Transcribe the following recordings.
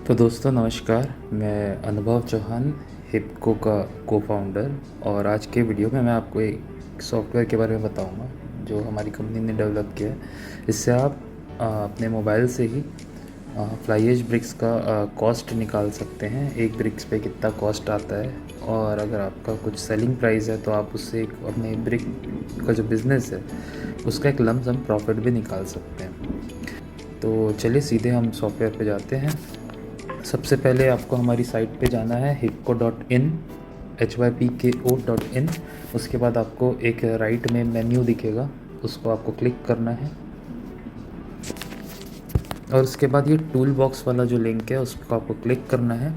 तो दोस्तों नमस्कार, मैं अनुभव चौहान, हिप्को का को-फाउंडर। और आज के वीडियो में मैं आपको एक सॉफ्टवेयर के बारे में बताऊंगा जो हमारी कंपनी ने डेवलप किया है। इससे आप अपने मोबाइल से ही फ्लाईएज ब्रिक्स का कॉस्ट निकाल सकते हैं। एक ब्रिक्स पे कितना कॉस्ट आता है, और अगर आपका कुछ सेलिंग प्राइस है तो आप उससे अपने ब्रिक का जो बिज़नेस है उसका एक लम सम प्रॉफिट भी निकाल सकते हैं। तो चलिए सीधे हम सॉफ्टवेयर पे जाते हैं। सबसे पहले आपको हमारी साइट पे जाना है hipco.in, hypko.in। उसके बाद आपको एक राइट में मेन्यू दिखेगा, उसको आपको क्लिक करना है। और उसके बाद ये टूल बॉक्स वाला जो लिंक है उसको आपको क्लिक करना है।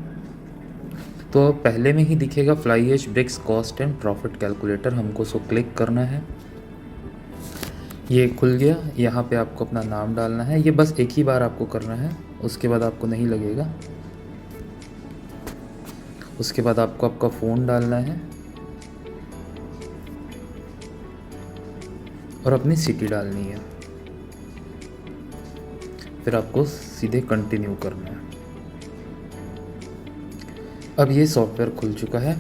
तो पहले में ही दिखेगा fly ash bricks cost and profit calculator, हमको उसको क्लिक करना है। ये खुल गया। यहाँ पे आपको अपना नाम डालना है, ये बस एक ही बार आपको करना है, उसके बाद आपको नहीं लगेगा। उसके बाद आपको आपका फ़ोन डालना है और अपनी सिटी डालनी है, फिर आपको सीधे कंटिन्यू करना है। अब ये सॉफ्टवेयर खुल चुका है,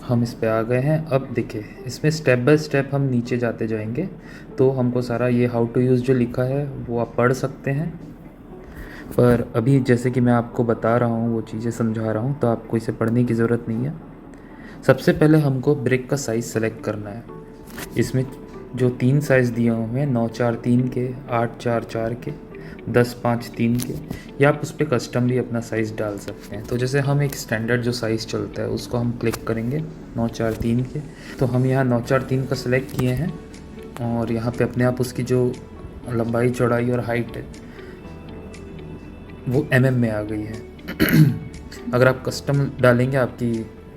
हम इस पे आ गए हैं। अब देखिए इसमें स्टेप बाय स्टेप हम नीचे जाते जाएंगे, तो हमको सारा ये हाउ टू यूज़ जो लिखा है वो आप पढ़ सकते हैं। पर अभी जैसे कि मैं आपको बता रहा हूँ, वो चीज़ें समझा रहा हूँ, तो आपको इसे पढ़ने की ज़रूरत नहीं है। सबसे पहले हमको ब्रिक का साइज़ सेलेक्ट करना है। इसमें जो 3 साइज़ दिए हुए हैं, 9x4 3 के, 8x4 के, 10x5 3 के, या आप उस पर कस्टम भी अपना साइज़ डाल सकते हैं। तो जैसे हम एक स्टैंडर्ड जो साइज़ चलता है उसको हम क्लिक करेंगे 9x3 के। तो हम यहाँ 9x3 का सेलेक्ट किए हैं, और यहाँ पे अपने आप उसकी जो लंबाई चौड़ाई और हाइट है वो में आ गई है। अगर आप कस्टम डालेंगे, आपकी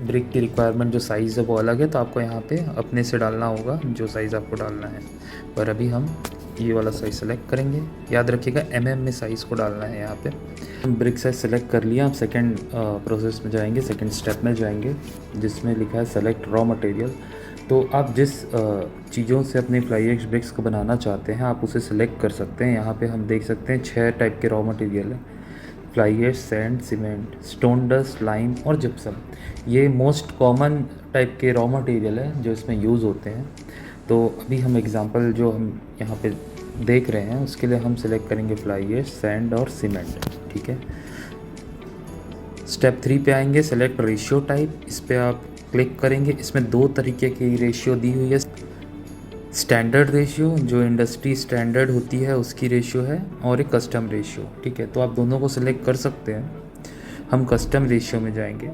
ब्रिक की रिक्वायरमेंट जो साइज़ है वो अलग है, तो आपको यहाँ पे अपने से डालना होगा जो साइज़ आपको डालना है। पर अभी हम ये वाला साइज़ सेलेक्ट करेंगे। याद रखिएगा में साइज़ को डालना है। यहाँ पे हम ब्रिक साइज़ सेलेक्ट कर लिया। आप सेकेंड प्रोसेस में जाएंगे, सेकेंड स्टेप में जाएंगे, जिसमें लिखा है सेलेक्ट रॉ मटेरियल। तो आप जिस चीज़ों से अपने फ्लाईएज ब्रिक्स को बनाना चाहते हैं आप उसे सिलेक्ट कर सकते हैं। यहाँ पे हम देख सकते हैं 6 टाइप के रॉ मटेरियल है: fly ash, sand, cement, stone dust, lime और जिप्सम। ये मोस्ट कॉमन टाइप के रॉ मटेरियल है जो इसमें यूज़ होते हैं। तो अभी हम एग्जांपल जो हम यहाँ पे देख रहे हैं उसके लिए हम सिलेक्ट करेंगे फ्लाईएज, सैंड और सीमेंट। ठीक है, स्टेप 3 पे आएंगे, सेलेक्ट रेशियो टाइप। इस पर आप क्लिक करेंगे। इसमें 2 तरीके की रेशियो दी हुई है। स्टैंडर्ड रेशियो जो इंडस्ट्री स्टैंडर्ड होती है उसकी रेशियो है, और एक कस्टम रेशियो। ठीक है, तो आप दोनों को सिलेक्ट कर सकते हैं। हम कस्टम रेशियो में जाएंगे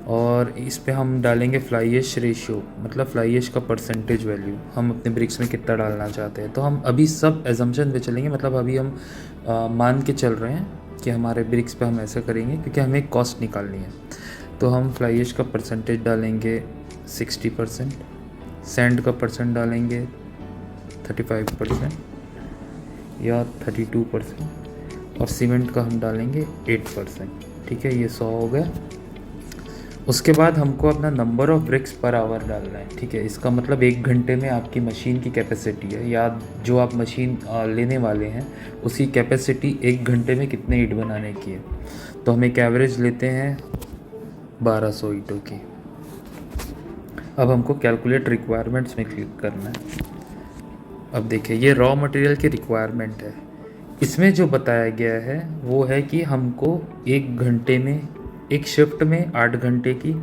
और इस पे हम डालेंगे फ्लाईएज रेशियो, मतलब फ्लाईएज का परसेंटेज वैल्यू हम अपने ब्रिक्स में कितना डालना चाहते हैं। तो हम अभी सब एजम्पशन पे चलेंगे, मतलब अभी हम मान के चल रहे हैं कि हमारे ब्रिक्स पे हम ऐसा करेंगे क्योंकि हमें कॉस्ट निकालनी है। तो हम फ्लाईएज का परसेंटेज डालेंगे 60%, सैंड का परसेंट डालेंगे 35% या 32%, और सीमेंट का हम डालेंगे 8%। ठीक है, ये 100 हो गया। उसके बाद हमको अपना number of bricks per hour डालना है। ठीक है, इसका मतलब 1 घंटे में आपकी मशीन की कैपेसिटी है, या जो आप मशीन लेने वाले हैं उसकी कैपेसिटी 1 घंटे में कितने ईंट बनाने की है। तो हम एक एवरेज लेते हैं 1200 ईंटों की। अब हमको कैलकुलेट रिक्वायरमेंट्स में क्लिक करना है। अब देखिए ये रॉ मटेरियल की रिक्वायरमेंट है। इसमें जो बताया गया है वो है कि हमको 1 घंटे में, एक शिफ्ट में 8 घंटे की,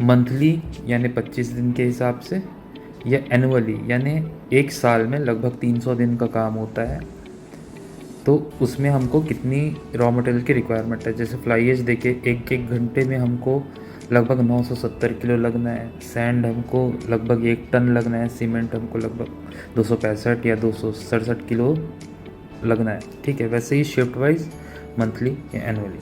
मंथली यानी 25 दिन के हिसाब से, या एनुअली यानी एक साल में लगभग 300 दिन का काम होता है। तो उसमें हमको कितनी रॉ मटेरियल की रिक्वायरमेंट है। जैसे फ्लाईएज देखिए, एक घंटे में हमको लगभग 970 किलो लगना है, सैंड हमको लगभग 1 टन लगना है, सीमेंट हमको लगभग 265 या 267 किलो लगना है। ठीक है, वैसे ही शिफ्ट वाइज मंथली या एनुअली।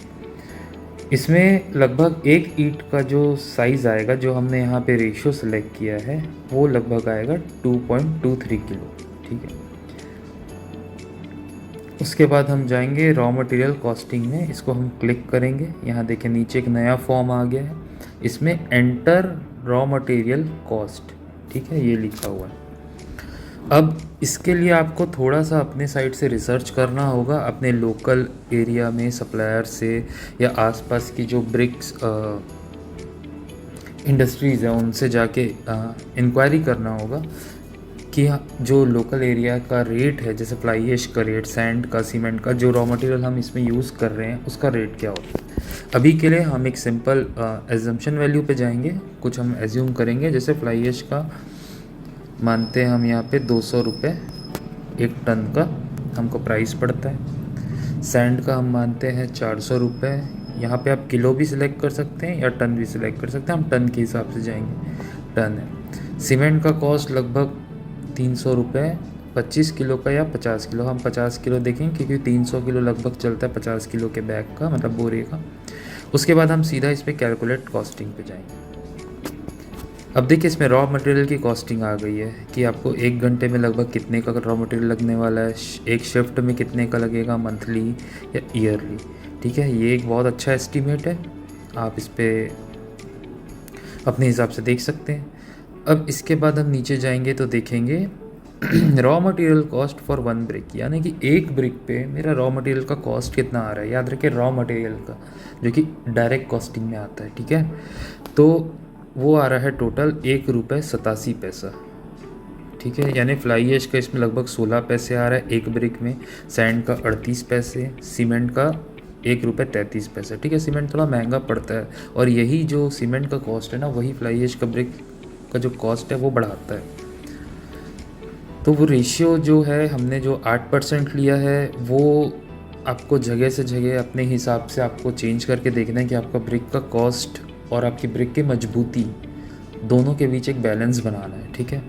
इसमें लगभग एक ईंट का जो साइज़ आएगा, जो हमने यहाँ पे रेशियो सेलेक्ट किया है, वो लगभग आएगा 2.23 किलो। ठीक है, उसके बाद हम जाएंगे रॉ मटेरियल कॉस्टिंग में, इसको हम क्लिक करेंगे। यहाँ देखें नीचे एक नया फॉर्म आ गया है, इसमें एंटर रॉ मटेरियल कॉस्ट। ठीक है, ये लिखा हुआ है। अब इसके लिए आपको थोड़ा सा अपने साइड से रिसर्च करना होगा, अपने लोकल एरिया में सप्लायर से या आसपास की जो ब्रिक्स इंडस्ट्रीज़ हैं उनसे जाके इंक्वायरी करना होगा कि जो लोकल एरिया का रेट है, जैसे फ्लाई ऐश का रेट, सैंड का, सीमेंट का, जो रॉ मटेरियल हम इसमें यूज़ कर रहे हैं उसका रेट क्या होता है। अभी के लिए हम एक सिंपल एजम्पशन वैल्यू पे जाएंगे, कुछ हम एज्यूम करेंगे। जैसे फ्लाई ऐश का मानते हैं हम यहाँ पे 200 रुपये एक टन का हमको प्राइस पड़ता है। सैंड का हम मानते हैं 400 रुपये। यहाँ पे आप किलो भी सिलेक्ट कर सकते हैं या टन भी सिलेक्ट कर सकते हैं, हम टन के हिसाब से जाएंगे, टन है। सीमेंट का कॉस्ट लगभग 300 रुपये 25 किलो का या 50 किलो, हम 50 किलो देखेंगे क्योंकि 300 किलो लगभग चलता है 50 किलो के बैग का, मतलब बोरे का। उसके बाद हम सीधा इस पर कैलकुलेट कॉस्टिंग पे जाएंगे। अब देखिए इसमें रॉ मटेरियल की कॉस्टिंग आ गई है कि आपको 1 घंटे में लगभग कितने का रॉ मटेरियल लगने वाला है, एक शिफ्ट में कितने का लगेगा, मंथली या ईयरली। ठीक है, ये एक बहुत अच्छा एस्टीमेट है, आप इस पर अपने हिसाब से देख सकते हैं। अब इसके बाद हम नीचे जाएंगे तो देखेंगे raw material cost for 1 brick, यानी कि एक ब्रिक पे मेरा रॉ मटेरियल का कॉस्ट कितना आ रहा है। याद रखिए रॉ मटेरियल का, जो कि डायरेक्ट कॉस्टिंग में आता है। ठीक है, तो वो आ रहा है टोटल 1 रुपये 87 पैसा। ठीक है, यानी फ्लाई ऐश का इसमें लगभग 16 पैसे आ रहा है एक ब्रिक में, सैंड का 38 पैसे, सीमेंट का 1 रुपये 33 पैसे। ठीक है, सीमेंट थोड़ा महंगा पड़ता है और यही जो सीमेंट का कॉस्ट है ना, वही फ्लाई ऐश का ब्रिक का जो कॉस्ट है वो बढ़ाता है। तो वो रेशियो जो है, हमने जो 8% लिया है, वो आपको जगह से जगह अपने हिसाब से आपको चेंज करके देखना है कि आपका ब्रिक का कॉस्ट और आपकी ब्रिक की मजबूती दोनों के बीच एक बैलेंस बनाना है। ठीक है।